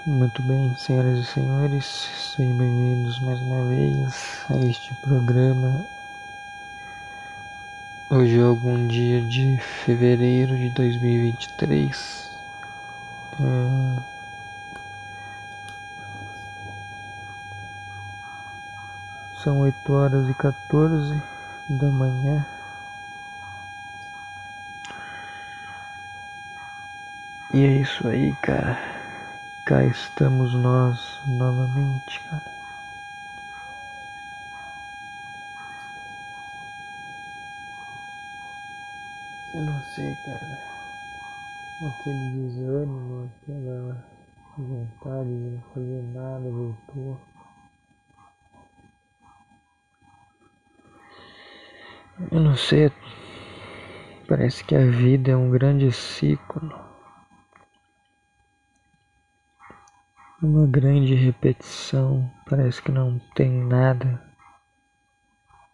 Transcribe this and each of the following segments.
Muito bem, senhoras e senhores, sejam bem-vindos mais uma vez a este programa. Hoje é algum dia de fevereiro de 2023. São 8h14 da manhã. E é isso aí, cara. Cá estamos nós novamente, cara. Eu não sei, cara. Aquele desânimo, aquela vontade de não fazer nada voltou. Eu não sei. Parece que a vida é um grande ciclo. Uma grande repetição. Parece que não tem nada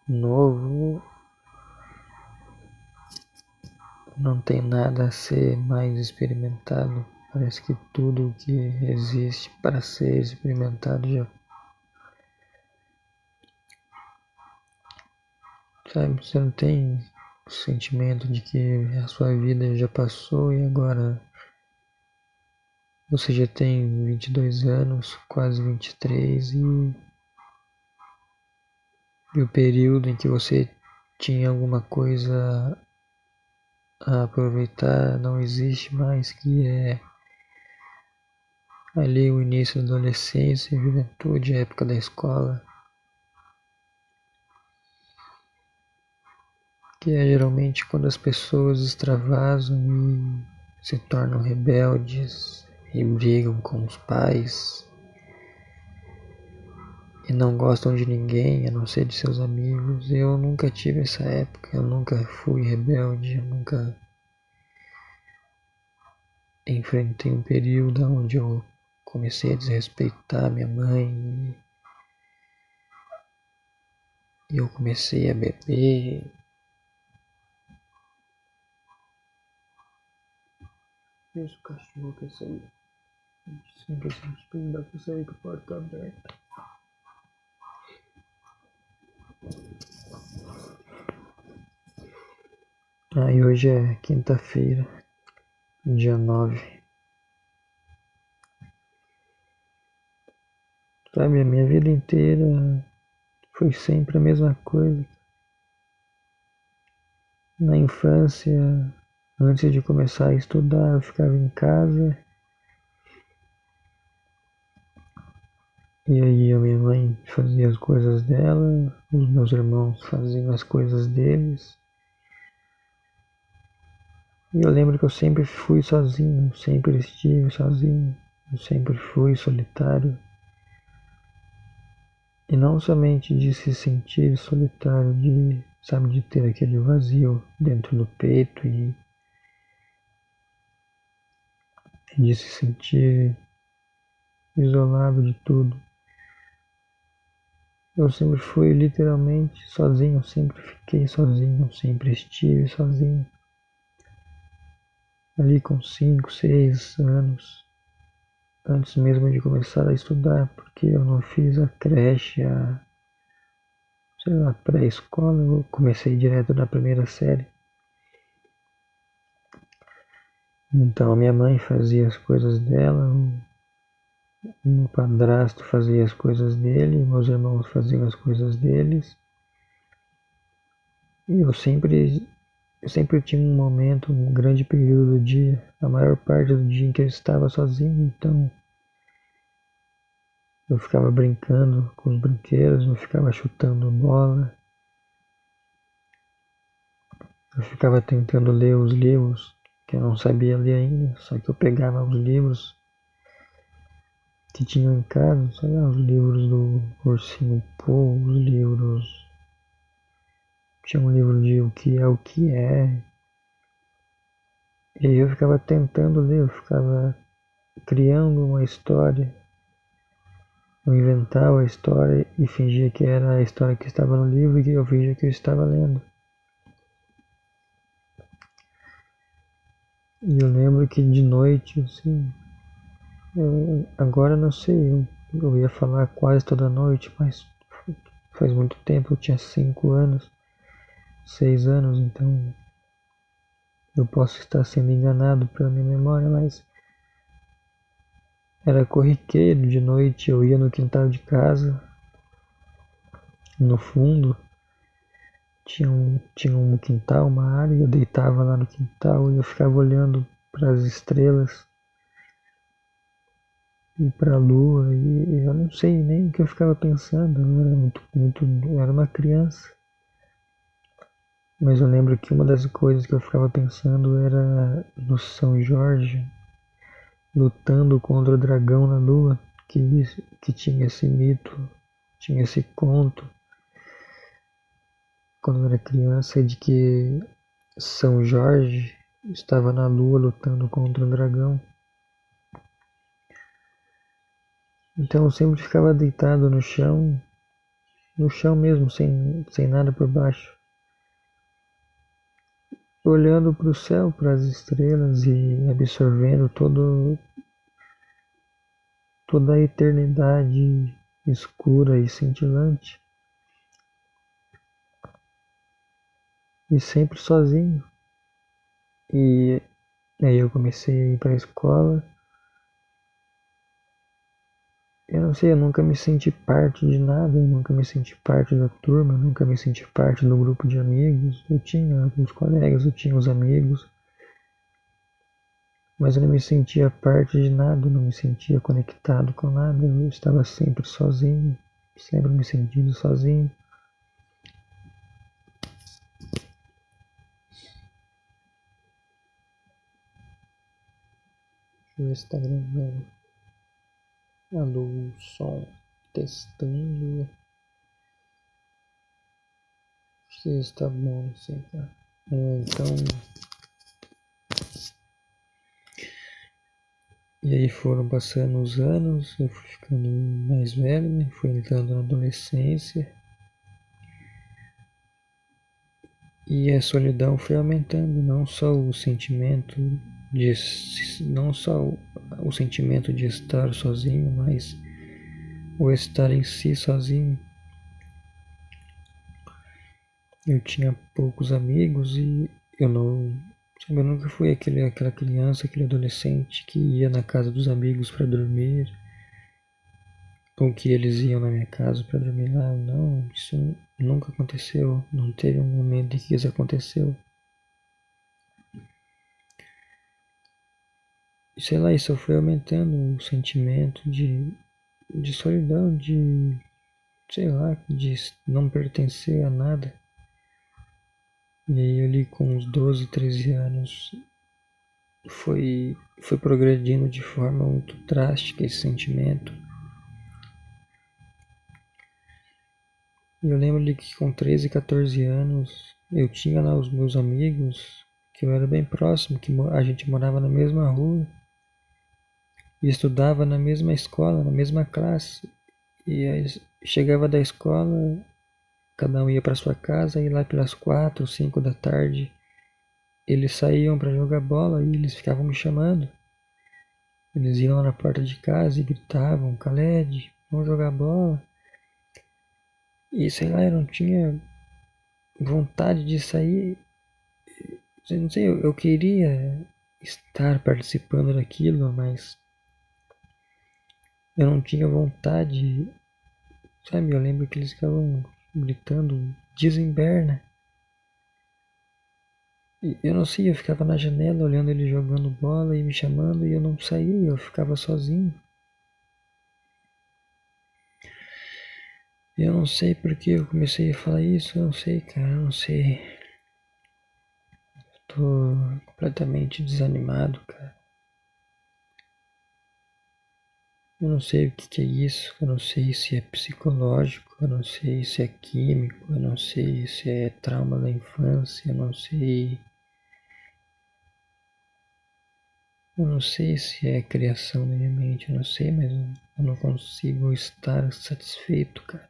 novo. Não tem nada a ser mais experimentado. Parece que tudo que existe para ser experimentado já. Sabe, você não tem o sentimento de que a sua vida já passou e agora você já tem 22 anos, quase 23 e o período em que você tinha alguma coisa a aproveitar não existe mais, que é ali o início da adolescência, juventude, a época da escola, que é geralmente quando as pessoas extravasam e se tornam rebeldes e brigam com os pais e não gostam de ninguém a não ser de seus amigos. Eu nunca tive essa época, eu nunca fui rebelde, eu nunca enfrentei um período onde eu comecei a desrespeitar minha mãe e eu comecei a beber. Esse cachorro quer sair. Simplesmente não dá pra sair com a porta aberta. E hoje é quinta-feira, dia 9. Sabe, a minha vida inteira foi sempre a mesma coisa. Na infância, antes de começar a estudar, eu ficava em casa. E aí a minha mãe fazia as coisas dela, os meus irmãos faziam as coisas deles. E eu lembro que eu sempre fui sozinho, sempre estive sozinho, eu sempre fui solitário. E não somente de se sentir solitário, de ter aquele vazio dentro do peito e de se sentir isolado de tudo. Eu sempre fui literalmente sozinho, sempre fiquei sozinho, sempre estive sozinho. Ali com 5, 6 anos, antes mesmo de começar a estudar, porque eu não fiz a creche, a pré-escola, eu comecei direto na primeira série. Então minha mãe fazia as coisas dela, o meu padrasto fazia as coisas dele, meus irmãos faziam as coisas deles. E eu sempre tinha um momento, um grande período do dia, a maior parte do dia em que eu estava sozinho, então eu ficava brincando com os brinquedos, eu ficava chutando bola, eu ficava tentando ler os livros que eu não sabia ler ainda, só que eu pegava os livros que tinham em casa, sei lá, os livros do Ursinho Pooh, os livros. Tinha um livro de O que é o que é. E aí eu ficava tentando ler, eu ficava criando uma história. Eu inventava a história e fingia que era a história que estava no livro e que eu fingia que eu estava lendo. E eu lembro que de noite, assim, Agora não sei, eu ia falar quase toda noite, mas faz muito tempo, eu tinha 5 anos, 6 anos, então eu posso estar sendo enganado pela minha memória, mas era corriqueiro, de noite eu ia no quintal de casa, no fundo, tinha um quintal, uma área, eu deitava lá no quintal e eu ficava olhando para as estrelas e para a lua, e eu não sei nem o que eu ficava pensando, eu era eu era uma criança. Mas eu lembro que uma das coisas que eu ficava pensando era no São Jorge lutando contra o dragão na lua, que tinha esse mito, tinha esse conto quando eu era criança de que São Jorge estava na lua lutando contra o dragão. Então eu sempre ficava deitado no chão mesmo, sem nada por baixo, olhando para o céu, para as estrelas e absorvendo toda a eternidade escura e cintilante, e sempre sozinho. E aí eu comecei a ir para a escola. Eu não sei, eu nunca me senti parte de nada, eu nunca me senti parte da turma, eu nunca me senti parte do grupo de amigos. Eu tinha alguns colegas, eu tinha os amigos, mas eu não me sentia parte de nada, eu não me sentia conectado com nada, eu estava sempre sozinho, sempre me sentindo sozinho. Deixa eu ver se está gravando. Alô, som, testando. Acho que está bom, não sei, tá? Então, e aí foram passando os anos, eu fui ficando mais velho, né? Fui entrando na adolescência e a solidão foi aumentando, de não só o sentimento de estar sozinho, mas o estar em si sozinho. Eu tinha poucos amigos e eu nunca fui aquela criança, aquele adolescente que ia na casa dos amigos para dormir, ou que eles iam na minha casa para dormir lá. Não, isso nunca aconteceu. Não teve um momento em que isso aconteceu. E sei lá, isso foi aumentando o sentimento de solidão, sei lá, de não pertencer a nada. E aí ali com uns 12, 13 anos foi progredindo de forma muito drástica esse sentimento. E eu lembro de que com 13, 14 anos eu tinha lá os meus amigos, que eu era bem próximo, que a gente morava na mesma rua e estudava na mesma escola, na mesma classe. E aí chegava da escola, cada um ia para sua casa e lá pelas 4, 5 da tarde eles saíam para jogar bola e eles ficavam me chamando. Eles iam lá na porta de casa e gritavam: Khaled, vamos jogar bola. E sei lá, eu não tinha vontade de sair. Não sei, eu queria estar participando daquilo, mas eu não tinha vontade. Sabe, eu lembro que eles ficavam gritando: desemberna. E eu não sei, eu ficava na janela olhando ele jogando bola e me chamando e eu não saía, eu ficava sozinho. Eu não sei porque eu comecei a falar isso, eu não sei, cara, eu não sei. Tô completamente desanimado, cara. Eu não sei o que é isso, eu não sei se é psicológico, eu não sei se é químico, eu não sei se é trauma da infância, eu não sei se é criação da minha mente, eu não sei, mas eu não consigo estar satisfeito, cara.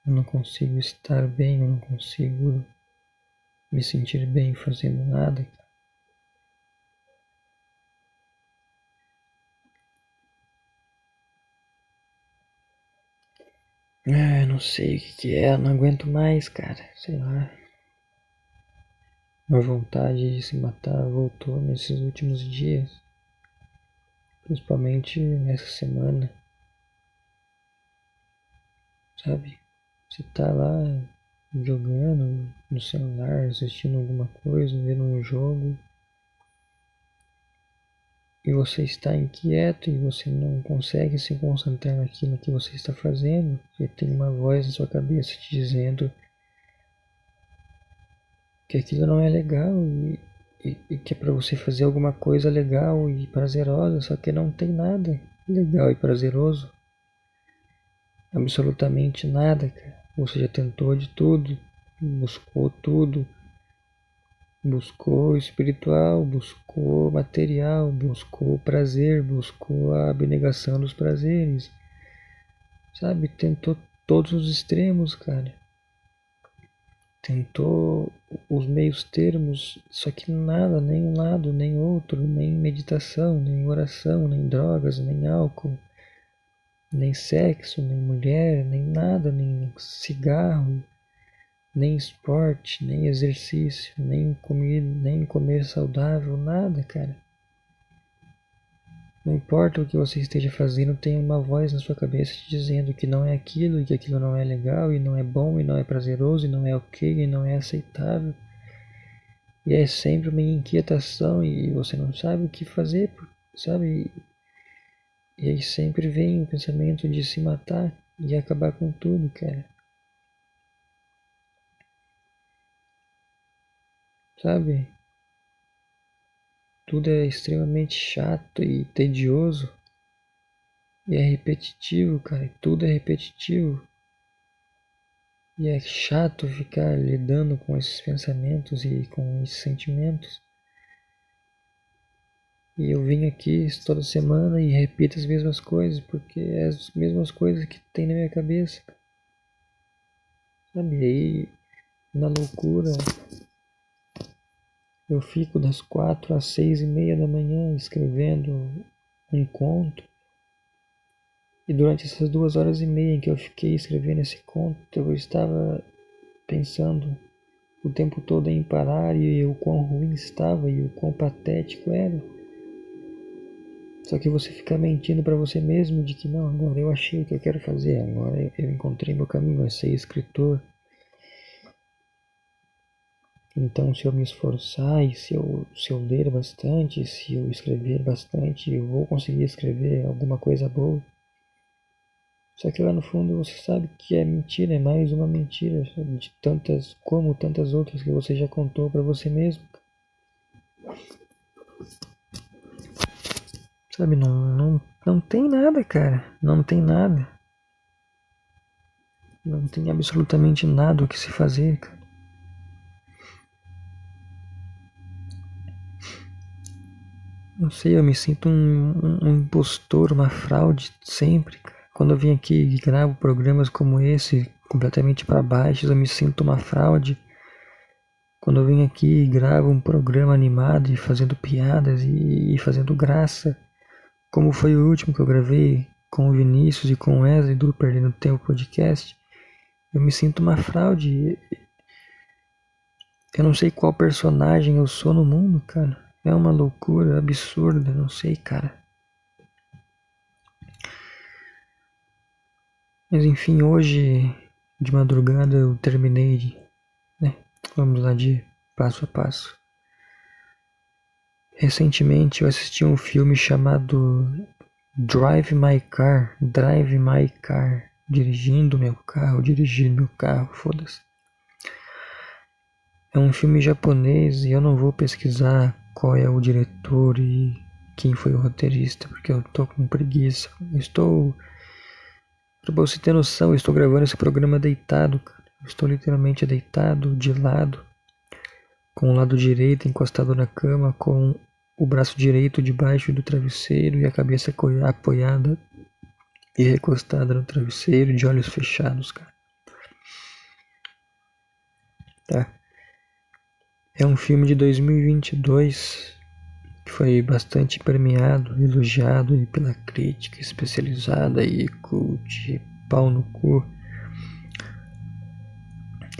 Eu não consigo estar bem, eu não consigo me sentir bem fazendo nada, cara. Não sei o que é, não aguento mais, cara. Sei lá. A vontade de se matar voltou nesses últimos dias. Principalmente nessa semana. Sabe? Você tá lá jogando no celular, assistindo alguma coisa, vendo um jogo. E você está inquieto e você não consegue se concentrar naquilo que você está fazendo. E tem uma voz na sua cabeça te dizendo que aquilo não é legal e que é para você fazer alguma coisa legal e prazerosa, só que não tem nada legal e prazeroso. Absolutamente nada, cara. Você já tentou de tudo, buscou tudo, buscou espiritual, buscou material, buscou prazer, buscou a abnegação dos prazeres, sabe? Tentou todos os extremos, cara. Tentou os meios termos, só que nada, nem um lado, nem outro, nem meditação, nem oração, nem drogas, nem álcool, nem sexo, nem mulher, nem nada, nem cigarro, nem esporte, nem exercício, nem comida, nem comer saudável, nada, cara. Não importa o que você esteja fazendo, tem uma voz na sua cabeça te dizendo que não é aquilo, e que aquilo não é legal, e não é bom, e não é prazeroso, e não é ok, e não é aceitável. E é sempre uma inquietação e você não sabe o que fazer, sabe? E aí sempre vem o pensamento de se matar e acabar com tudo, cara. Sabe? Tudo é extremamente chato e tedioso. E é repetitivo, cara. Tudo é repetitivo. E é chato ficar lidando com esses pensamentos e com esses sentimentos. E eu vim aqui toda semana e repito as mesmas coisas, porque é as mesmas coisas que tem na minha cabeça. Sabe? E aí, na loucura, eu fico das 4 às 6:30 da manhã escrevendo um conto. E durante essas 2 horas e meia em que eu fiquei escrevendo esse conto, eu estava pensando o tempo todo em parar e o quão ruim estava e o quão patético era. Só que você fica mentindo para você mesmo de que não, agora eu achei o que eu quero fazer, agora eu encontrei meu caminho, vai ser escritor. Então, se eu me esforçar e se eu ler bastante, se eu escrever bastante, eu vou conseguir escrever alguma coisa boa. Só que lá no fundo você sabe que é mentira, é mais uma mentira, sabe? De tantas, como tantas outras que você já contou para você mesmo. Sabe, não tem nada, cara. Não tem nada. Não tem absolutamente nada o que se fazer, cara. Não sei, eu me sinto um impostor, uma fraude sempre, cara. Quando eu vim aqui e gravo programas como esse, completamente para baixo, eu me sinto uma fraude. Quando eu vim aqui e gravo um programa animado e fazendo piadas e fazendo graça, como foi o último que eu gravei com o Vinícius e com o Wesley do Perdendo Tempo Podcast, eu me sinto uma fraude. Eu não sei qual personagem eu sou no mundo, cara. É uma loucura absurda, não sei, cara. Mas enfim, hoje de madrugada eu terminei, né? Vamos lá de passo a passo. Recentemente eu assisti um filme chamado Drive My Car, dirigindo meu carro, foda-se. É um filme japonês e eu não vou pesquisar qual é o diretor e quem foi o roteirista, porque eu tô com preguiça. Pra você ter noção, eu estou gravando esse programa deitado, cara. Eu estou literalmente deitado, de lado, com o lado direito encostado na cama, com o braço direito debaixo do travesseiro e a cabeça apoiada e recostada no travesseiro, de olhos fechados, cara. Tá? É um filme de 2022 que foi bastante premiado, elogiado pela crítica especializada e cult, pau no cu.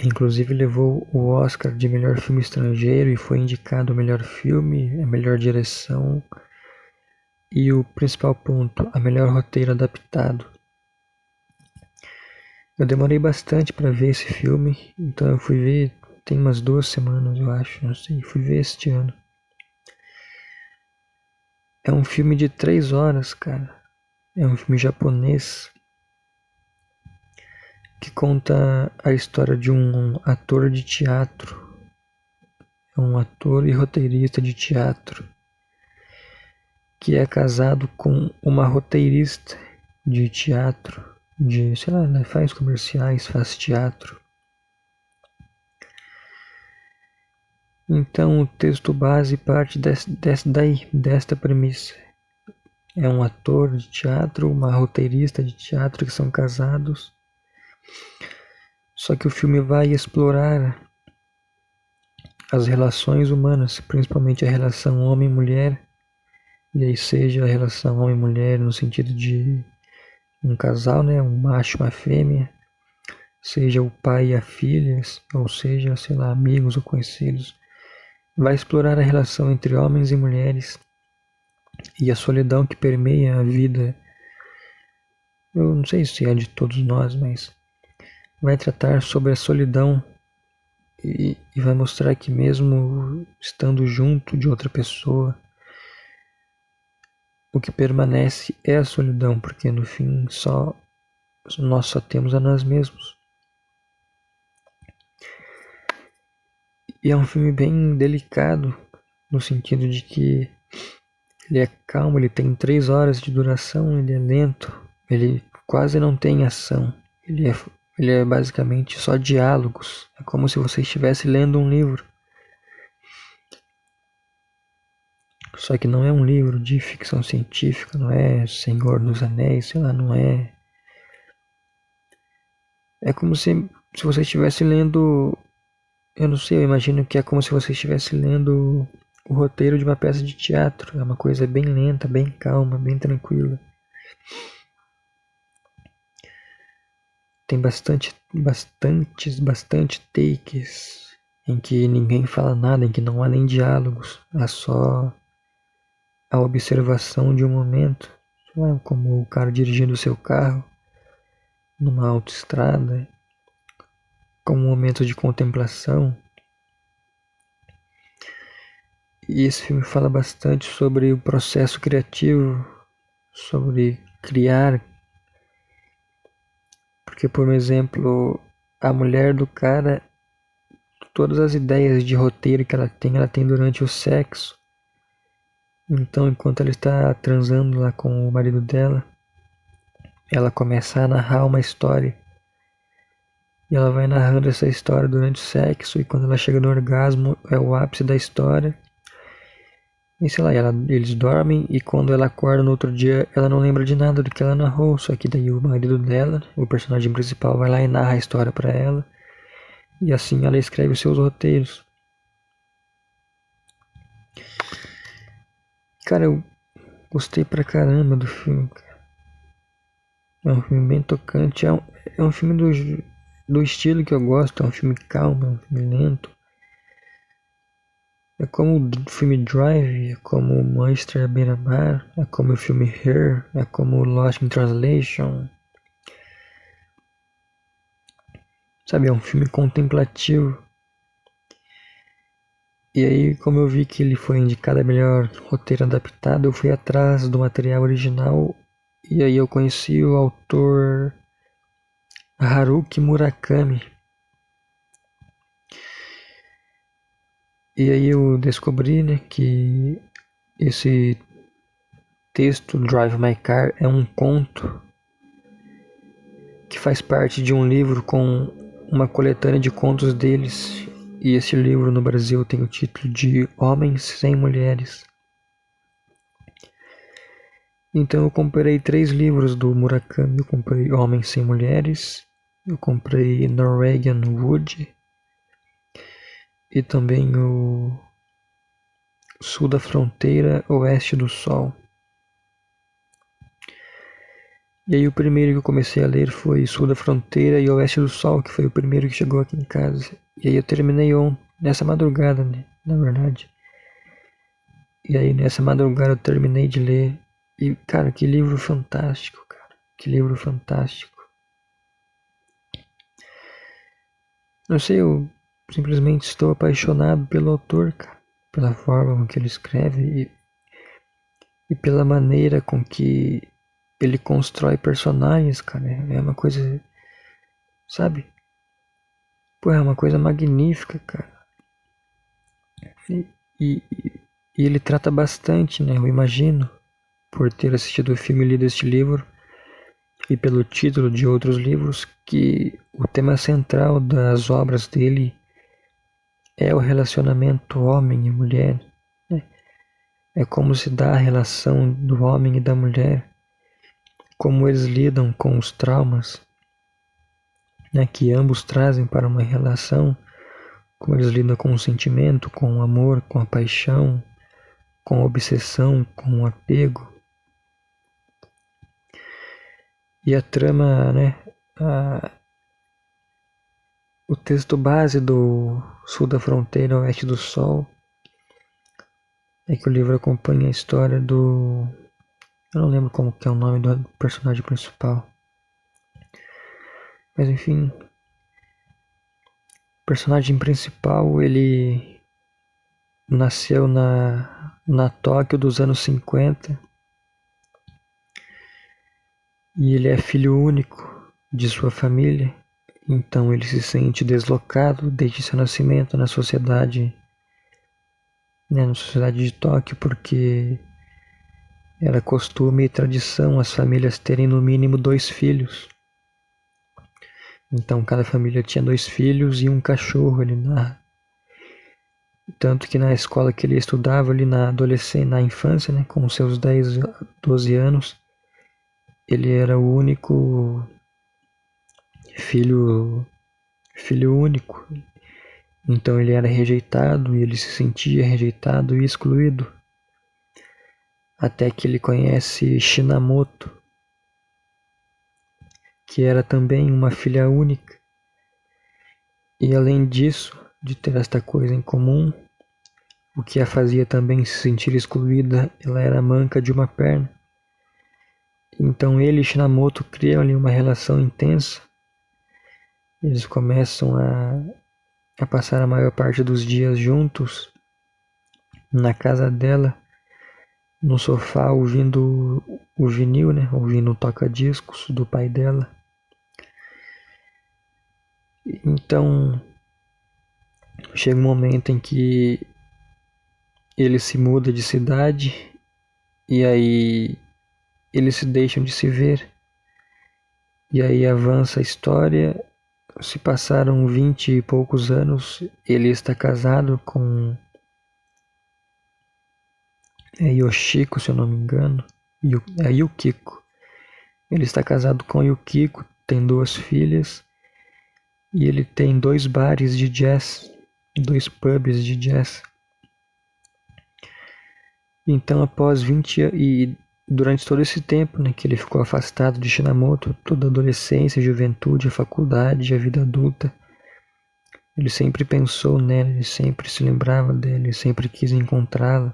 Inclusive levou o Oscar de melhor filme estrangeiro e foi indicado ao melhor filme, a melhor direção e o principal ponto, a melhor roteiro adaptado. Eu demorei bastante para ver esse filme, então eu fui ver tem umas 2 semanas, eu acho, não sei, fui ver este ano. É um filme de 3 horas, cara. É um filme japonês que conta a história de um ator de teatro. É um ator e roteirista de teatro que é casado com uma roteirista de teatro, de, sei lá, né, faz comerciais, faz teatro. Então o texto base parte desta premissa. É um ator de teatro, uma roteirista de teatro que são casados. Só que o filme vai explorar as relações humanas, principalmente a relação homem-mulher, e aí seja a relação homem-mulher no sentido de um casal, né, um macho e uma fêmea, seja o pai e a filha, ou seja, sei lá, amigos ou conhecidos. Vai explorar a relação entre homens e mulheres e a solidão que permeia a vida. Eu não sei se é de todos nós, mas vai tratar sobre a solidão e vai mostrar que mesmo estando junto de outra pessoa, o que permanece é a solidão, porque no fim nós só temos a nós mesmos. E é um filme bem delicado, no sentido de que ele é calmo, ele tem 3 horas de duração, ele é lento, ele quase não tem ação, ele é basicamente só diálogos, é como se você estivesse lendo um livro. Só que não é um livro de ficção científica, não é Senhor dos Anéis, sei lá, não é. É como se você estivesse lendo. Eu não sei, eu imagino que é como se você estivesse lendo o roteiro de uma peça de teatro. É uma coisa bem lenta, bem calma, bem tranquila. Tem bastante takes em que ninguém fala nada, em que não há nem diálogos, há só a observação de um momento, sei lá, como o cara dirigindo o seu carro numa autoestrada, como um momento de contemplação. E esse filme fala bastante sobre o processo criativo, sobre criar, porque, por exemplo, a mulher do cara, todas as ideias de roteiro que ela tem durante o sexo. Então, enquanto ela está transando lá com o marido dela, ela começa a narrar uma história. E ela vai narrando essa história durante o sexo, e quando ela chega no orgasmo, é o ápice da história. E sei lá, eles dormem, e quando ela acorda no outro dia, ela não lembra de nada do que ela narrou. Só que daí o marido dela, o personagem principal, vai lá e narra a história pra ela. E assim ela escreve os seus roteiros. Cara, eu gostei pra caramba do filme, cara. É um filme bem tocante. É um filme do estilo que eu gosto. É um filme calmo, é um filme lento. É como o filme Drive, é como Monster à Beira-Mar, é como o filme Her, é como Lost in Translation. Sabe, é um filme contemplativo. E aí, como eu vi que ele foi indicado a melhor roteiro adaptado, eu fui atrás do material original. E aí eu conheci o autor Haruki Murakami. E aí eu descobri, né, que esse texto, Drive My Car, é um conto que faz parte de um livro com uma coletânea de contos deles. E esse livro no Brasil tem o título de Homens Sem Mulheres. Então eu comprei 3 livros do Murakami. Eu comprei Homens Sem Mulheres, eu comprei Norwegian Wood e também o Sul da Fronteira, Oeste do Sol. E aí o primeiro que eu comecei a ler foi Sul da Fronteira e Oeste do Sol, que foi o primeiro que chegou aqui em casa. E aí eu terminei ontem, nessa madrugada, né, na verdade. E aí nessa madrugada eu terminei de ler. E, cara, que livro fantástico, cara. Que livro fantástico. Não sei, eu simplesmente estou apaixonado pelo autor, cara. Pela forma com que ele escreve e pela maneira com que ele constrói personagens, cara. É uma coisa, sabe? Pô, é uma coisa magnífica, cara. E, e, e ele trata bastante, né? Eu imagino, por ter assistido o filme e lido este livro, e pelo título de outros livros, que o tema central das obras dele é o relacionamento homem e mulher. Né? É como se dá a relação do homem e da mulher, como eles lidam com os traumas, né, que ambos trazem para uma relação, como eles lidam com o sentimento, com o amor, com a paixão, com a obsessão, com o apego. E a trama, né, o texto base do Sul da Fronteira, Oeste do Sol, é que o livro acompanha a história do... Eu não lembro como que é o nome do personagem principal. Mas enfim, o personagem principal, ele nasceu na Tóquio dos anos 50 e ele é filho único de sua família, então ele se sente deslocado desde seu nascimento na sociedade, né, na sociedade de Tóquio, porque era costume e tradição as famílias terem no mínimo 2 filhos. Então cada família tinha 2 filhos e um cachorro, ele narra. Tanto que na escola que ele estudava ali na adolescência, na infância, né, com seus 10, 12 anos, ele era o único filho único. Então ele era rejeitado e ele se sentia rejeitado e excluído. Até que ele conhece Shinamoto, que era também uma filha única. E além disso, de ter esta coisa em comum, o que a fazia também se sentir excluída, ela era manca de uma perna. Então ele e Shinamoto criam ali uma relação intensa. Eles começam a passar a maior parte dos dias juntos na casa dela, no sofá, ouvindo o vinil, né? Ouvindo o toca-discos do pai dela. Então chega um momento em que ele se muda de cidade e aí eles se deixam de se ver. E aí avança a história. Se passaram 20 e poucos anos, ele está casado com Yoshiko, se eu não me engano. Yukiko. Ele está casado com Yukiko, tem 2 filhas. E ele tem 2 bares de jazz, 2 pubs de jazz. Então após 20 e durante todo esse tempo, né, que ele ficou afastado de Shinamoto, toda a adolescência, a juventude, a faculdade, a vida adulta, ele sempre pensou nela, ele sempre se lembrava dela, ele sempre quis encontrá-la.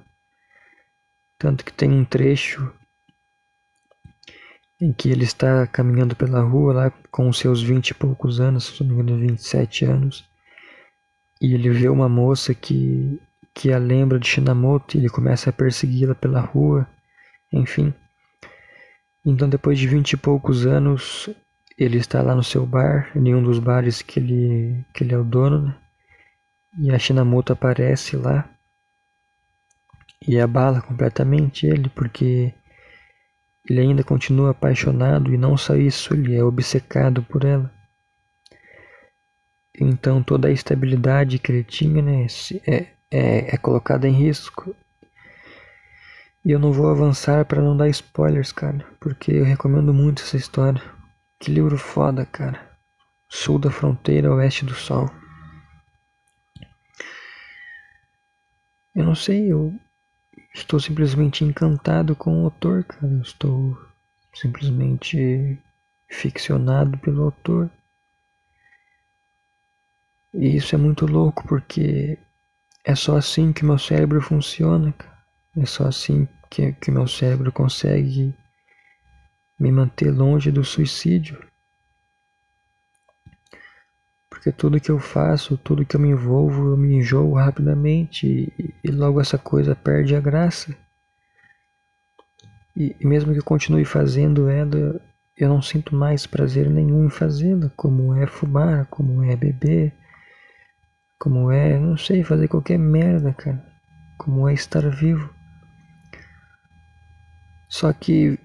Tanto que tem um trecho em que ele está caminhando pela rua lá com os seus 20 e poucos anos, se não me engano 27 anos, e ele vê uma moça que a lembra de Shinamoto e ele começa a persegui-la pela rua, enfim. Então depois de 20 e poucos anos, ele está lá no seu bar, em um dos bares que ele é o dono, né? E a Shinamoto aparece lá e abala completamente ele, porque ele ainda continua apaixonado e não só isso, ele é obcecado por ela. Então toda a estabilidade que ele tinha, né, é colocada em risco. E eu não vou avançar para não dar spoilers, cara, porque eu recomendo muito essa história. Que livro foda, cara. Sul da Fronteira, Oeste do Sol. Eu não sei, eu estou simplesmente encantado com o autor, cara. Eu estou simplesmente ficcionado pelo autor. E isso é muito louco, porque é só assim que meu cérebro funciona, cara. É só assim que meu cérebro consegue me manter longe do suicídio. Porque tudo que eu faço, tudo que eu me envolvo, eu me enjoo rapidamente e logo essa coisa perde a graça. E mesmo que eu continue fazendo ela, eu não sinto mais prazer nenhum em fazê-la, como é fumar, como é beber, como é, não sei, fazer qualquer merda, cara. Como é estar vivo. Só que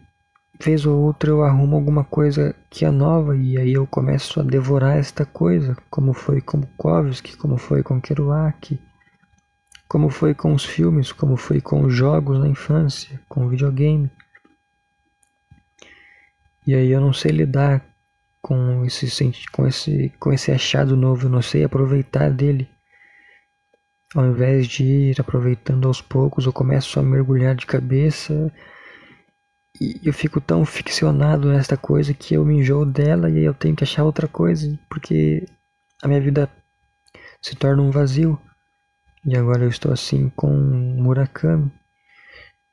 vez ou outra eu arrumo alguma coisa que é nova e aí eu começo a devorar esta coisa, como foi com Bukowski, como foi com Kerouac, como foi com os filmes, como foi com os jogos na infância, com o videogame. E aí eu não sei lidar com esse achado novo, eu não sei aproveitar dele. Ao invés de ir aproveitando aos poucos, eu começo a mergulhar de cabeça e eu fico tão ficcionado nesta coisa que eu me enjoo dela e aí eu tenho que achar outra coisa, porque a minha vida se torna um vazio. E agora eu estou assim com Murakami.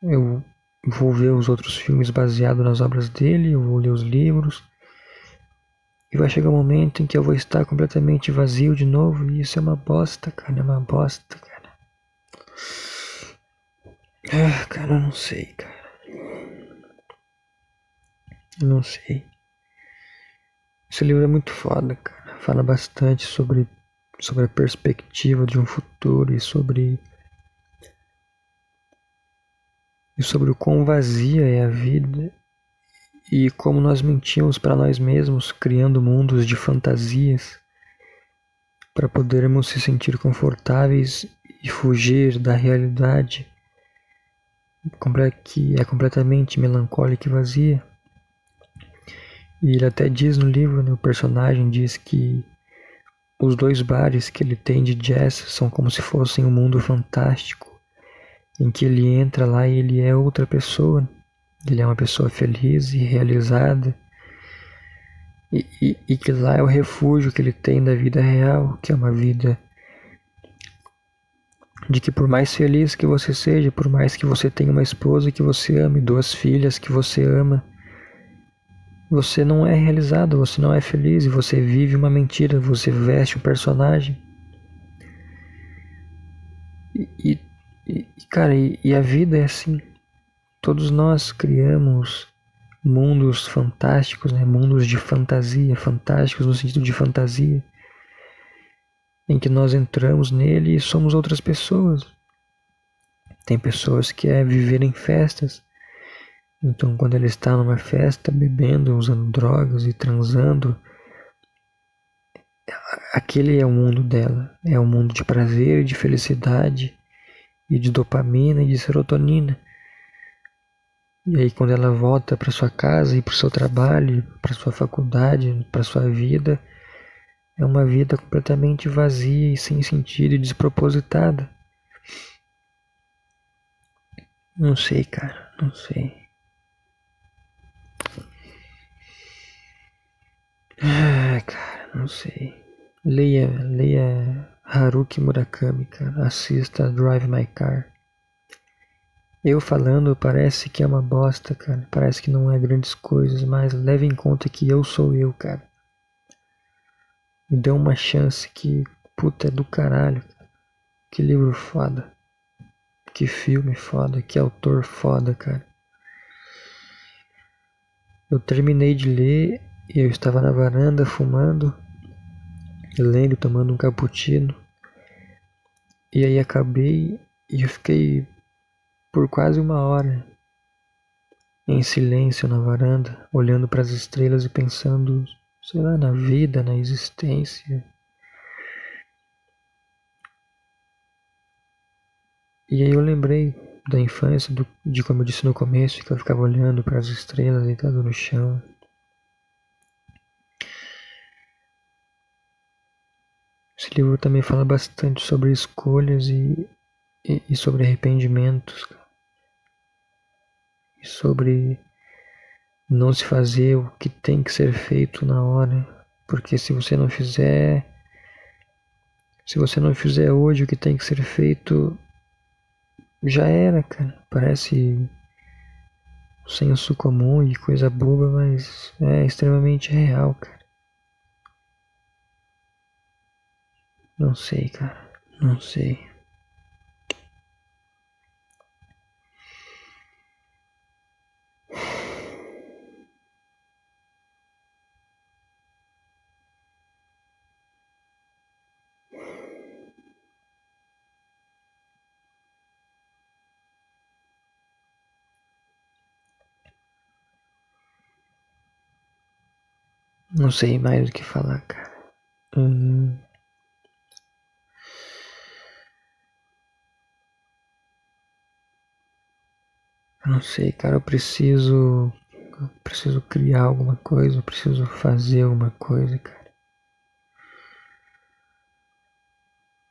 Eu vou ver os outros filmes baseados nas obras dele, eu vou ler os livros. E vai chegar um momento em que eu vou estar completamente vazio de novo. E isso é uma bosta, cara. É uma bosta, cara. Ah, cara, eu não sei, cara. Eu não sei. Esse livro é muito foda, cara. Fala bastante sobre a perspectiva de um futuro e sobre o quão vazia é a vida e como nós mentimos para nós mesmos, criando mundos de fantasias para podermos se sentir confortáveis e fugir da realidade que é completamente melancólica e vazia. E ele até diz no livro, né, o personagem diz que os dois bares que ele tem de jazz são como se fossem um mundo fantástico, em que ele entra lá e ele é outra pessoa. Ele é uma pessoa feliz e realizada. E que lá é o refúgio que ele tem da vida real, que é uma vida de que por mais feliz que você seja, por mais que você tenha uma esposa que você ame, duas filhas que você ama, você não é realizado, você não é feliz e você vive uma mentira, você veste um personagem. Cara, e a vida é assim. Todos nós criamos mundos fantásticos, né? Mundos de fantasia, fantásticos no sentido de fantasia, em que nós entramos nele e somos outras pessoas. Tem pessoas que é viver em festas, então quando ele está numa festa, bebendo, usando drogas e transando, aquele é o mundo dela, é um mundo de prazer, de felicidade, e de dopamina e de serotonina. E aí quando ela volta para sua casa e para o seu trabalho, para sua faculdade, para sua vida, é uma vida completamente vazia e sem sentido e despropositada. Não sei, cara, não sei. Ah, cara, não sei. Leia Haruki Murakami, cara. Assista Drive My Car. Eu falando parece que é uma bosta, cara. Parece que não é grandes coisas, mas leve em conta que eu sou eu, cara. Me dê uma chance que, puta, é do caralho. Que livro foda. Que filme foda. Que autor foda, cara. Eu terminei de ler e eu estava na varanda fumando, lendo, tomando um cappuccino. E aí acabei e eu fiquei por quase uma hora em silêncio na varanda, olhando para as estrelas e pensando, sei lá, na vida, na existência. E aí eu lembrei da infância, de como eu disse no começo, que eu ficava olhando para as estrelas deitado no chão. Esse livro também fala bastante sobre escolhas e sobre arrependimentos. E sobre não se fazer o que tem que ser feito na hora, porque se você não fizer hoje o que tem que ser feito, já era, cara. Parece senso comum e coisa boba, mas é extremamente real, cara. Não sei, cara. Não sei. Não sei mais o que falar, cara. Eu não sei, cara. Eu preciso criar alguma coisa. Eu preciso fazer alguma coisa, cara.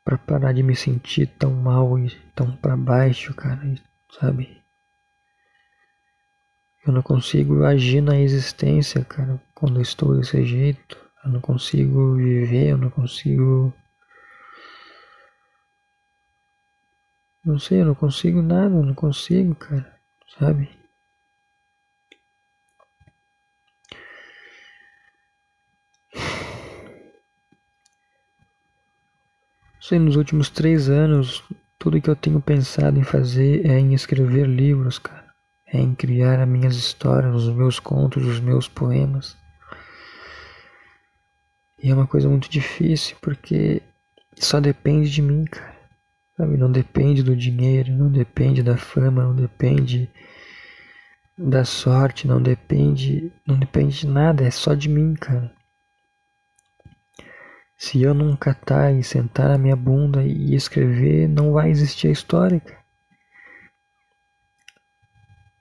Pra parar de me sentir tão mal e tão pra baixo, cara. Sabe? Eu não consigo agir na existência, cara, quando eu estou desse jeito. Eu não consigo viver, eu não consigo. Não sei, eu não consigo nada, eu não consigo, cara, sabe? Sei, nos últimos 3 anos, tudo que eu tenho pensado em fazer é em escrever livros, cara. É em criar as minhas histórias, os meus contos, os meus poemas. E é uma coisa muito difícil, porque só depende de mim, cara. Sabe? Não depende do dinheiro, não depende da fama, não depende da sorte, não depende de nada, é só de mim, cara. Se eu não catar e sentar na minha bunda e escrever, não vai existir a história, cara.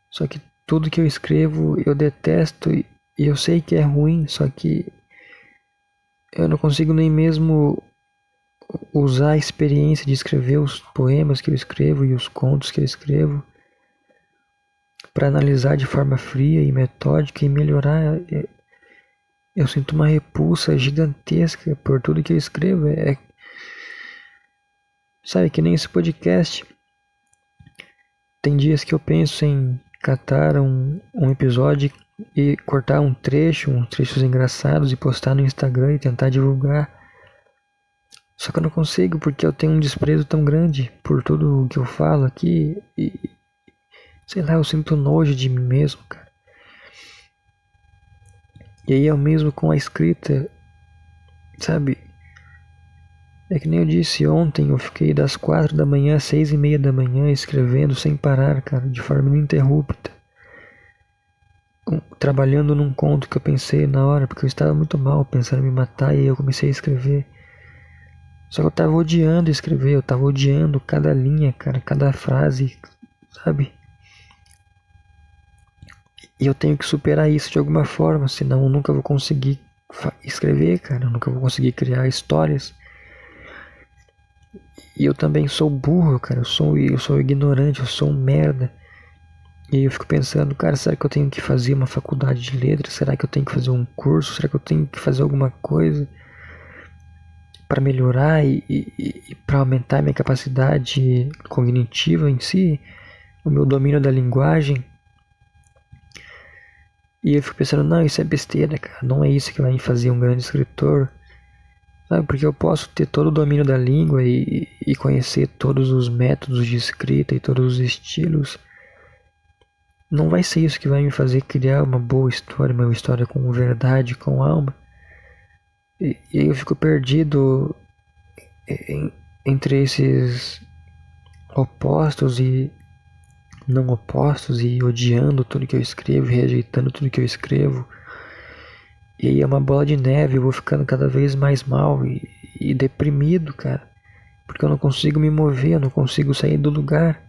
Só que tudo que eu escrevo eu detesto e eu sei que é ruim, só que eu não consigo nem mesmo usar a experiência de escrever os poemas que eu escrevo e os contos que eu escrevo para analisar de forma fria e metódica e melhorar. Eu sinto uma repulsa gigantesca por tudo que eu escrevo. Sabe, que nem esse podcast. Tem dias que eu penso em catar um episódio e cortar uns trechos engraçados e postar no Instagram e tentar divulgar. Só que eu não consigo porque eu tenho um desprezo tão grande por tudo o que eu falo aqui e sei lá, eu sinto nojo de mim mesmo, cara. E aí eu mesmo com a escrita, sabe? É que nem eu disse ontem, eu fiquei das 4 da manhã às 6:30 da manhã escrevendo sem parar, cara, de forma ininterrupta. Trabalhando num conto que eu pensei na hora, porque eu estava muito mal, pensando em me matar, e aí eu comecei a escrever. Só que eu tava odiando escrever, eu tava odiando cada linha, cara, cada frase, sabe? E eu tenho que superar isso de alguma forma, senão eu nunca vou conseguir escrever, cara, eu nunca vou conseguir criar histórias. E eu também sou burro, cara, eu sou ignorante, eu sou um merda. E aí eu fico pensando, cara, será que eu tenho que fazer uma faculdade de letras? Será que eu tenho que fazer um curso? Será que eu tenho que fazer alguma coisa para melhorar e para aumentar minha capacidade cognitiva em si, o meu domínio da linguagem? E eu fico pensando, não, isso é besteira, cara, não é isso que vai me fazer um grande escritor, sabe? Porque eu posso ter todo o domínio da língua e conhecer todos os métodos de escrita e todos os estilos. Não vai ser isso que vai me fazer criar uma boa história, uma história com verdade, com alma. E aí eu fico perdido entre esses opostos e não opostos e odiando tudo que eu escrevo, rejeitando tudo que eu escrevo. E aí é uma bola de neve, eu vou ficando cada vez mais mal e deprimido, cara. Porque eu não consigo me mover, eu não consigo sair do lugar.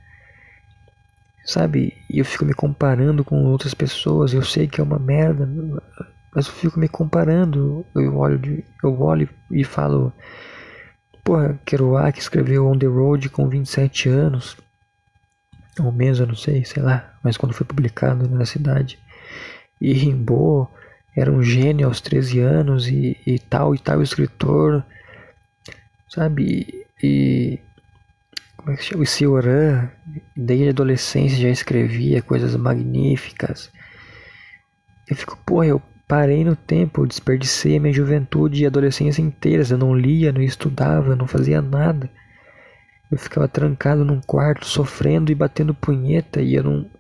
Sabe? E eu fico me comparando com outras pessoas, eu sei que é uma merda, mas eu fico me comparando. Eu olho e falo, porra, Kerouac escreveu On the Road com 27 anos, ou menos, eu não sei, sei lá, mas quando foi publicado na cidade. E Rimbaud era um gênio aos 13 anos e tal escritor, sabe? E como é que chama? O Cioran, desde a adolescência já escrevia coisas magníficas. Eu fico, porra, eu parei no tempo, eu desperdicei a minha juventude e adolescência inteiras. Eu não lia, não estudava, eu não fazia nada. Eu ficava trancado num quarto, sofrendo e batendo punheta, e eu não.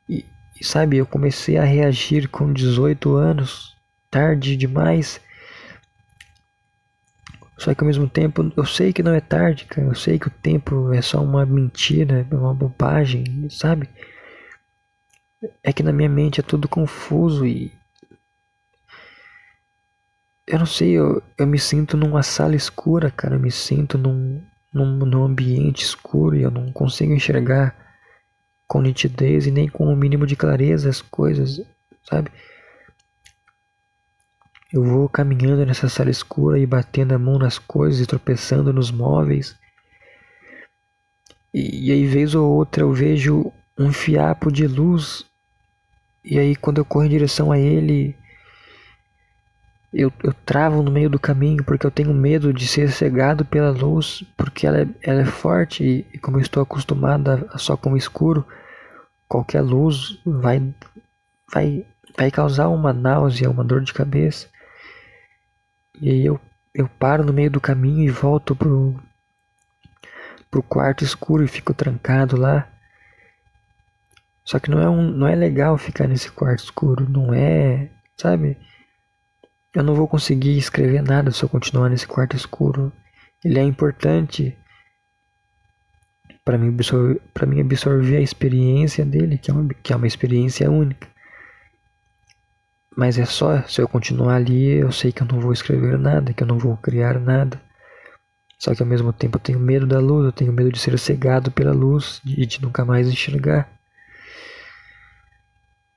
E, sabe, eu comecei a reagir com 18 anos, tarde demais. Só que ao mesmo tempo, eu sei que não é tarde, cara. Eu sei que o tempo é só uma mentira, é uma bobagem, sabe? É que na minha mente é tudo confuso e. Eu não sei, eu me sinto numa sala escura, cara. Eu me sinto num ambiente escuro e eu não consigo enxergar com nitidez e nem com o mínimo de clareza as coisas, sabe? Eu vou caminhando nessa sala escura e batendo a mão nas coisas e tropeçando nos móveis. E aí, vez ou outra, eu vejo um fiapo de luz. E aí, quando eu corro em direção a ele, eu travo no meio do caminho porque eu tenho medo de ser cegado pela luz, porque ela é forte e como eu estou acostumado só com o escuro, qualquer luz vai, vai causar uma náusea, uma dor de cabeça. E aí eu paro no meio do caminho e volto pro quarto escuro e fico trancado lá. Só que não é legal ficar nesse quarto escuro, não é, sabe? Eu não vou conseguir escrever nada se eu continuar nesse quarto escuro. Ele é importante para mim absorver a experiência dele, que é uma experiência única. Mas é só se eu continuar ali, eu sei que eu não vou escrever nada, que eu não vou criar nada. Só que ao mesmo tempo eu tenho medo da luz, eu tenho medo de ser cegado pela luz e de nunca mais enxergar.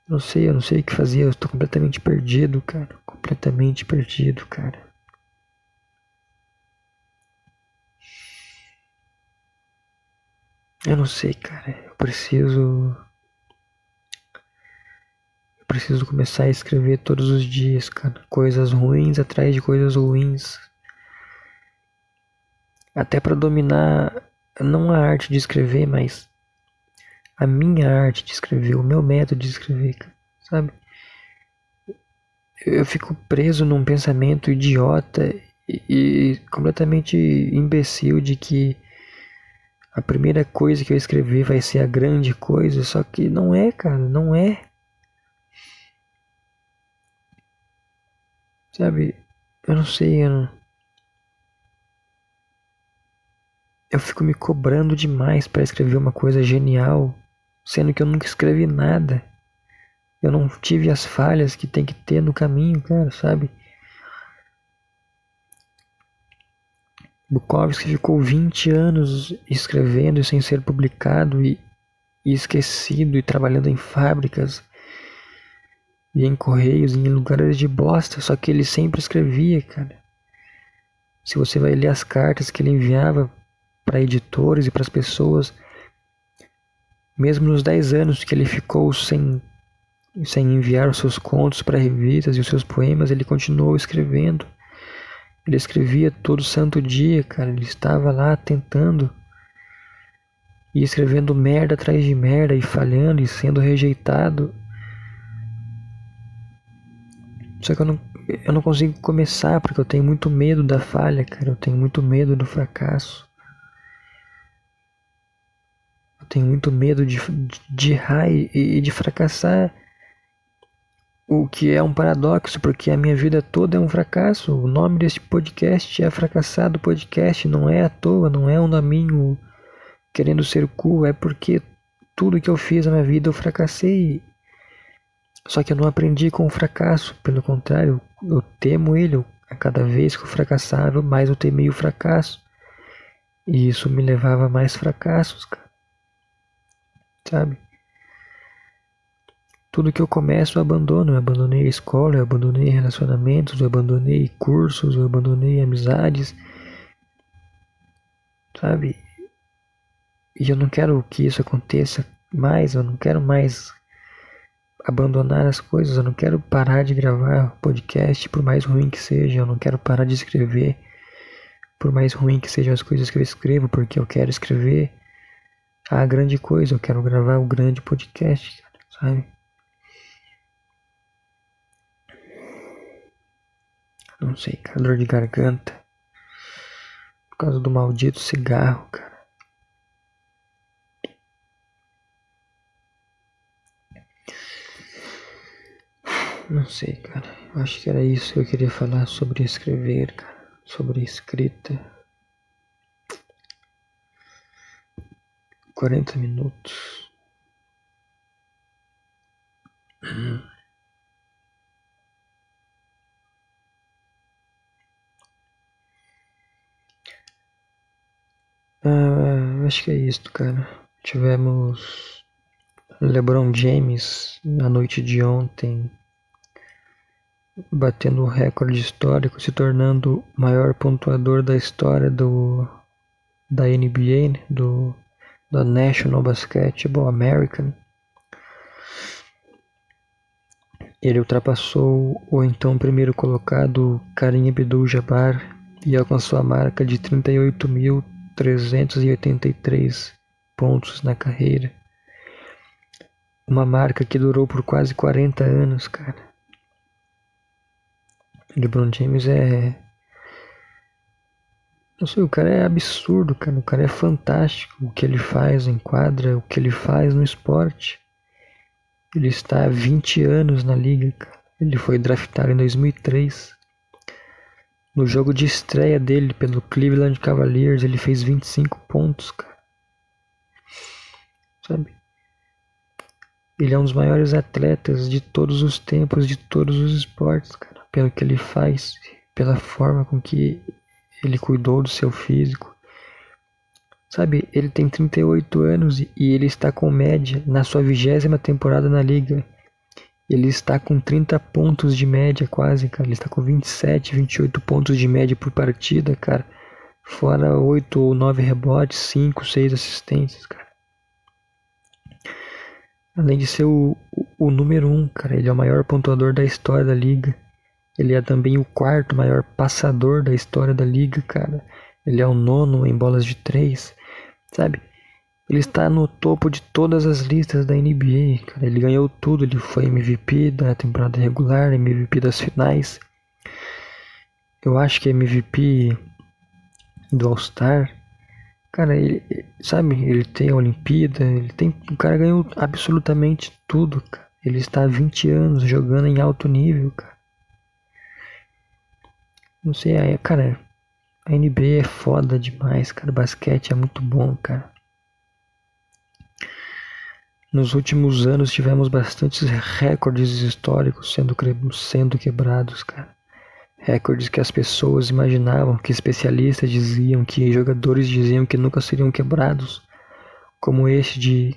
Eu não sei o que fazer, eu tô completamente perdido, cara. Completamente perdido, cara. Eu não sei, cara. Eu preciso começar a escrever todos os dias, cara. Coisas ruins atrás de coisas ruins. Até pra dominar não a arte de escrever, mas a minha arte de escrever, o meu método de escrever, cara, sabe? Eu fico preso num pensamento idiota e completamente imbecil de que a primeira coisa que eu escrever vai ser a grande coisa, só que não é, cara, não é. Sabe? Eu não sei, eu fico me cobrando demais para escrever uma coisa genial, sendo que eu nunca escrevi nada. Eu não tive as falhas que tem que ter no caminho, cara, sabe? Bukowski ficou 20 anos escrevendo sem ser publicado e esquecido e trabalhando em fábricas e em correios, em lugares de bosta, só que ele sempre escrevia, cara. Se você vai ler as cartas que ele enviava para editores e para as pessoas, mesmo nos 10 anos que ele ficou sem enviar os seus contos para revistas e os seus poemas, ele continuou escrevendo. Ele escrevia todo santo dia, cara. Ele estava lá tentando e escrevendo merda atrás de merda e falhando e sendo rejeitado. Só que eu não consigo começar porque eu tenho muito medo da falha, cara. Eu tenho muito medo do fracasso. Eu tenho muito medo de errar e de fracassar. O que é um paradoxo, porque a minha vida toda é um fracasso. O nome desse podcast é Fracassado Podcast. Não é à toa, não é um nominho querendo ser cool. É porque tudo que eu fiz na minha vida eu fracassei. Só que eu não aprendi com o fracasso. Pelo contrário, eu temo ele. A cada vez que eu fracassava, mais eu temia o fracasso. E isso me levava a mais fracassos, cara. Sabe? Tudo que eu começo eu abandono. Eu abandonei a escola, eu abandonei relacionamentos, eu abandonei cursos, eu abandonei amizades. Sabe? E eu não quero que isso aconteça mais, eu não quero mais abandonar as coisas, eu não quero parar de gravar podcast, por mais ruim que seja, eu não quero parar de escrever, por mais ruim que sejam as coisas que eu escrevo, porque eu quero escrever a grande coisa, eu quero gravar o grande podcast, cara, sabe? Não sei, cara, dor de garganta, por causa do maldito cigarro, cara. Não sei, cara. Eu acho que era isso que eu queria falar sobre escrever, cara. Sobre escrita. 40 minutos. Acho que é isso, cara. Tivemos LeBron James na noite de ontem batendo o recorde histórico, se tornando o maior pontuador da história da NBA, né? Da National Basketball American. Ele ultrapassou o então primeiro colocado Kareem Abdul-Jabbar e alcançou a marca de 38.383 pontos na carreira. Uma marca que durou por quase 40 anos, cara. LeBron James não sei, o cara é absurdo, cara. O cara é fantástico. O que ele faz em quadra, o que ele faz no esporte. Ele está há 20 anos na liga, cara. Ele foi draftado em 2003. No jogo de estreia dele pelo Cleveland Cavaliers, ele fez 25 pontos, cara. Sabe? Ele é um dos maiores atletas de todos os tempos, de todos os esportes, cara. Pelo que ele faz, pela forma com que ele cuidou do seu físico. Sabe, ele tem 38 anos e ele está com média na sua 20ª temporada na liga. Ele está com 30 pontos de média quase, cara. Ele está com 27, 28 pontos de média por partida, cara. Fora 8 ou 9 rebotes, 5, 6 assistências, cara. Além de ser o número 1, cara. Ele é o maior pontuador da história da liga. Ele é também o 4º maior passador da história da liga, cara. Ele é o 9º em bolas de 3, sabe? Ele está no topo de todas as listas da NBA, cara. Ele ganhou tudo. Ele foi MVP da temporada regular, MVP das finais. Eu acho que é MVP do All-Star. Cara, ele, sabe? Ele tem a Olimpíada. O cara ganhou absolutamente tudo, cara. Ele está há 20 anos jogando em alto nível, cara. Não sei, cara, a NBA é foda demais, cara. O basquete é muito bom, cara. Nos últimos anos tivemos bastantes recordes históricos sendo quebrados, cara. Recordes que as pessoas imaginavam, que especialistas diziam, que jogadores diziam que nunca seriam quebrados. Como esse de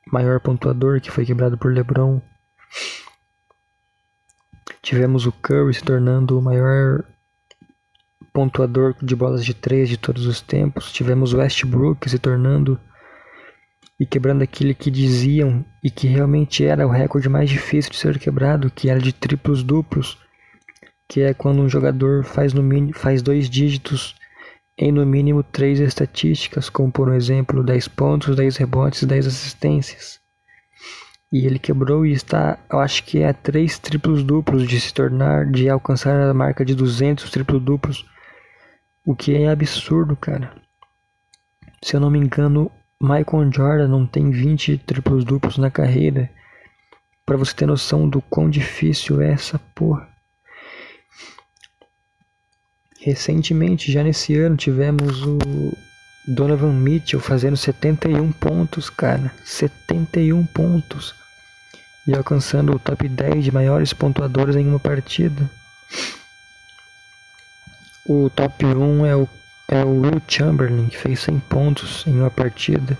maior pontuador, que foi quebrado por LeBron. Tivemos o Curry se tornando o maior pontuador de bolas de 3 de todos os tempos. Tivemos o Westbrook se tornando e quebrando aquele que diziam e que realmente era o recorde mais difícil de ser quebrado, que era de triplos duplos, que é quando um jogador faz 2 dígitos em no mínimo 3 estatísticas, como por exemplo 10 pontos, 10 rebotes, 10 assistências. E ele quebrou e está, eu acho que é 3 triplos duplos de alcançar a marca de 200 triplos duplos, o que é absurdo, cara. Se eu não me engano, Michael Jordan não tem 20 triplos duplos na carreira. Pra você ter noção do quão difícil é essa porra. Recentemente, já nesse ano, tivemos o Donovan Mitchell fazendo 71 pontos, cara. 71 pontos. E alcançando o top 10 de maiores pontuadores em uma partida. O top 1 é o Will Chamberlain, que fez 100 pontos em uma partida.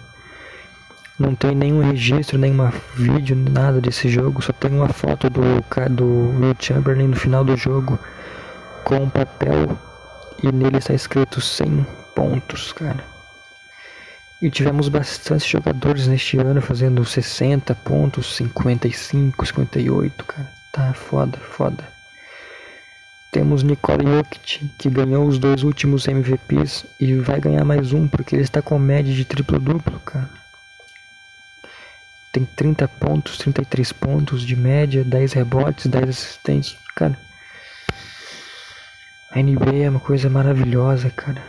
Não tem nenhum registro, nenhum vídeo, nada desse jogo. Só tem uma foto do Will Chamberlain no final do jogo com um papel e nele está escrito 100 pontos, cara. E tivemos bastante jogadores neste ano fazendo 60 pontos, 55, 58, cara. Tá foda, foda. Temos Nikola Jokic, que ganhou os 2 últimos MVPs e vai ganhar mais um, porque ele está com média de triplo-duplo, cara. Tem 30 pontos, 33 pontos de média, 10 rebotes, 10 assistentes. Cara, a NBA é uma coisa maravilhosa, cara.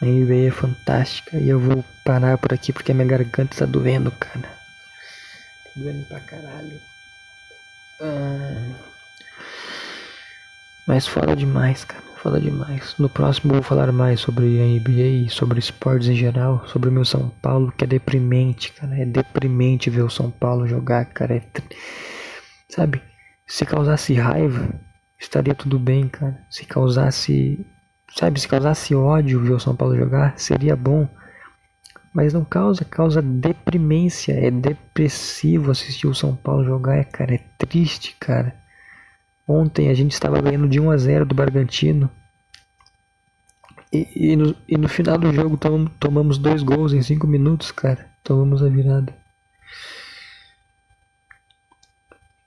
A NBA é fantástica e eu vou parar por aqui porque a minha garganta tá doendo, cara. Tá doendo pra caralho. Mas foda demais, cara. Foda demais. No próximo eu vou falar mais sobre a NBA, sobre esportes em geral, sobre o meu São Paulo, que é deprimente, cara. É deprimente ver o São Paulo jogar, cara. Sabe? Se causasse raiva, estaria tudo bem, cara. Se causasse ódio ver o São Paulo jogar, seria bom. Mas não causa deprimência. É depressivo assistir o São Paulo jogar, cara. É triste, cara. Ontem a gente estava ganhando de 1-0 do Bragantino. E no final do jogo tomamos 2 gols em 5 minutos, cara. Tomamos a virada.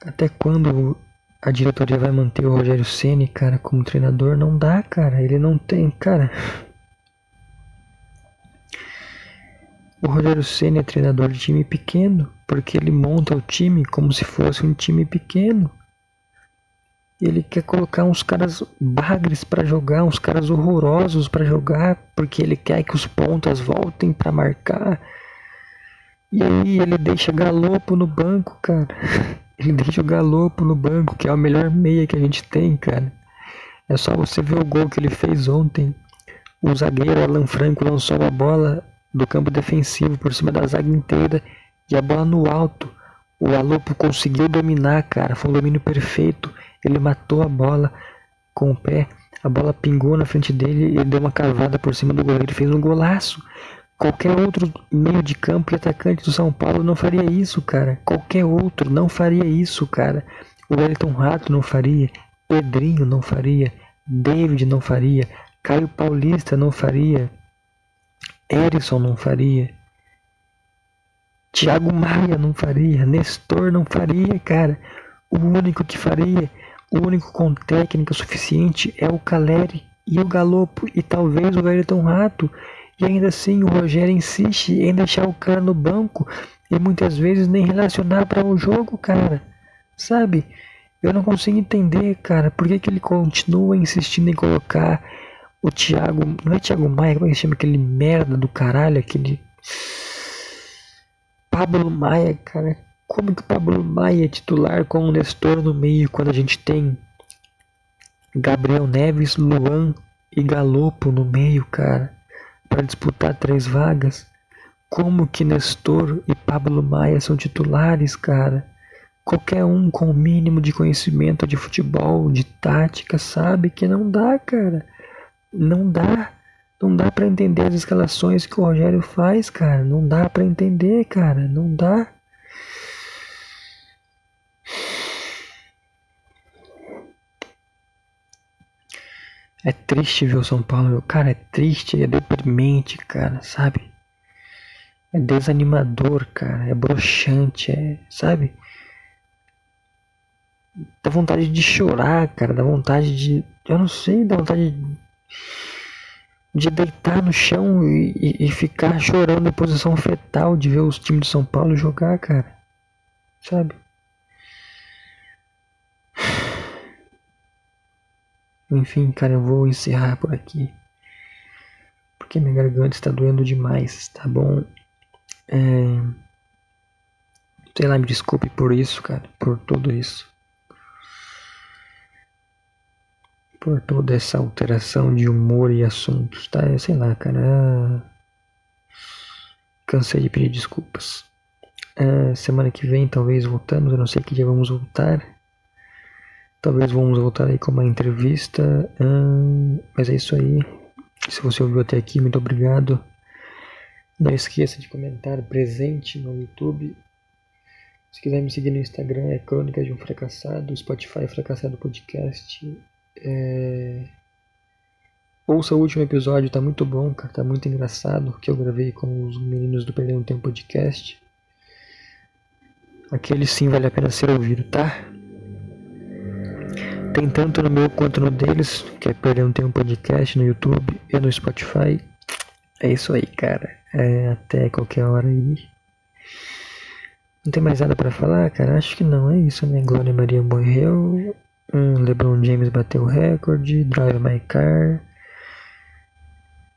Até quando a diretoria vai manter o Rogério Ceni, cara, como treinador? Não dá, cara. Ele não tem, cara. O Rogério Ceni é treinador de time pequeno, porque ele monta o time como se fosse um time pequeno. Ele quer colocar uns caras bagres pra jogar, uns caras horrorosos pra jogar, porque ele quer que os pontas voltem pra marcar. E aí ele deixa Galopo no banco, cara. Ele deixa o Galopo no banco, que é a melhor meia que a gente tem, cara. É só você ver o gol que ele fez ontem. O zagueiro Alan Franco lançou uma bola do campo defensivo por cima da zaga inteira e a bola no alto. O Galopo conseguiu dominar, cara. Foi um domínio perfeito. Ele matou a bola com o pé. A bola pingou na frente dele e ele deu uma cavada por cima do goleiro e fez um golaço. Qualquer outro meio de campo e atacante do São Paulo não faria isso, cara. Qualquer outro não faria isso, cara. O Wellington Rato não faria. Pedrinho não faria. David não faria. Caio Paulista não faria. Erisson não faria. Thiago Maia não faria. Nestor não faria, cara. O único que faria, o único com técnica suficiente é o Caleri e o Galopo e talvez o Wellington Rato. E ainda assim o Rogério insiste em deixar o cara no banco e muitas vezes nem relacionar para o jogo, cara. Sabe? Eu não consigo entender, cara, por que ele continua insistindo em colocar o Thiago... Não é Thiago Maia, como é que chama aquele merda do caralho, aquele... Pablo Maia, cara. Como que o Pablo Maia é titular com o Nestor no meio quando a gente tem Gabriel Neves, Luan e Galopo no meio, cara, para disputar 3 vagas? Como que Nestor e Pablo Maia são titulares, cara? Qualquer um com o mínimo de conhecimento de futebol, de tática, sabe que não dá, cara. Não dá. Não dá pra entender as escalações que o Rogério faz, cara. Não dá pra entender, cara. Não dá. É triste ver o São Paulo. Cara, é triste, é deprimente, cara, sabe? É desanimador, cara. É broxante, sabe? Dá vontade de chorar, cara. Dá vontade de... Eu não sei, dá vontade de deitar no chão e ficar chorando em posição fetal de ver os times de São Paulo jogar, cara. Sabe? Enfim, cara, eu vou encerrar por aqui. Porque minha garganta está doendo demais, tá bom? Sei lá, me desculpe por isso, cara. Por tudo isso. Por toda essa alteração de humor e assuntos, tá? Sei lá, cara. Cansei de pedir desculpas. Semana que vem talvez voltamos, eu não sei que dia vamos voltar. Talvez vamos voltar aí com uma entrevista. Mas é isso aí. Se você ouviu até aqui, muito obrigado. Não esqueça de comentar presente no YouTube. Se quiser me seguir no Instagram é Crônicas de um Fracassado, Spotify Fracassado Podcast. Ouça o último episódio, tá muito bom, cara, tá muito engraçado, que eu gravei com os meninos do Perdendo Tempo Podcast. Aquele sim vale a pena ser ouvido, tá? Tem tanto no meu quanto no deles, que é Perdendo Tempo Podcast no YouTube e no Spotify. É isso aí, cara. Até qualquer hora aí. Não tem mais nada pra falar, cara? Acho que não, é isso, né? Glória Maria morreu. LeBron James bateu o recorde. Drive My Car.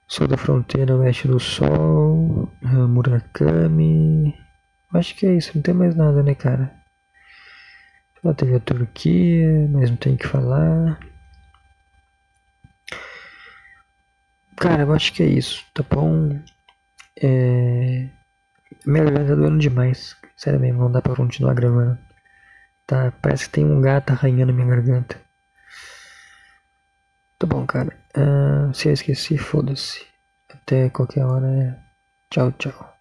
Sul da Fronteira, Oeste do Sol. Murakami. Acho que é isso, não tem mais nada, né, cara? Já teve a Turquia, mas não tem o que falar. Cara, eu acho que é isso, tá bom? Minha garganta tá doendo demais. Sério mesmo, não dá pra continuar gravando. Tá, parece que tem um gato arranhando minha garganta. Tá bom, cara. Se eu esqueci, foda-se. Até qualquer hora. Tchau, tchau.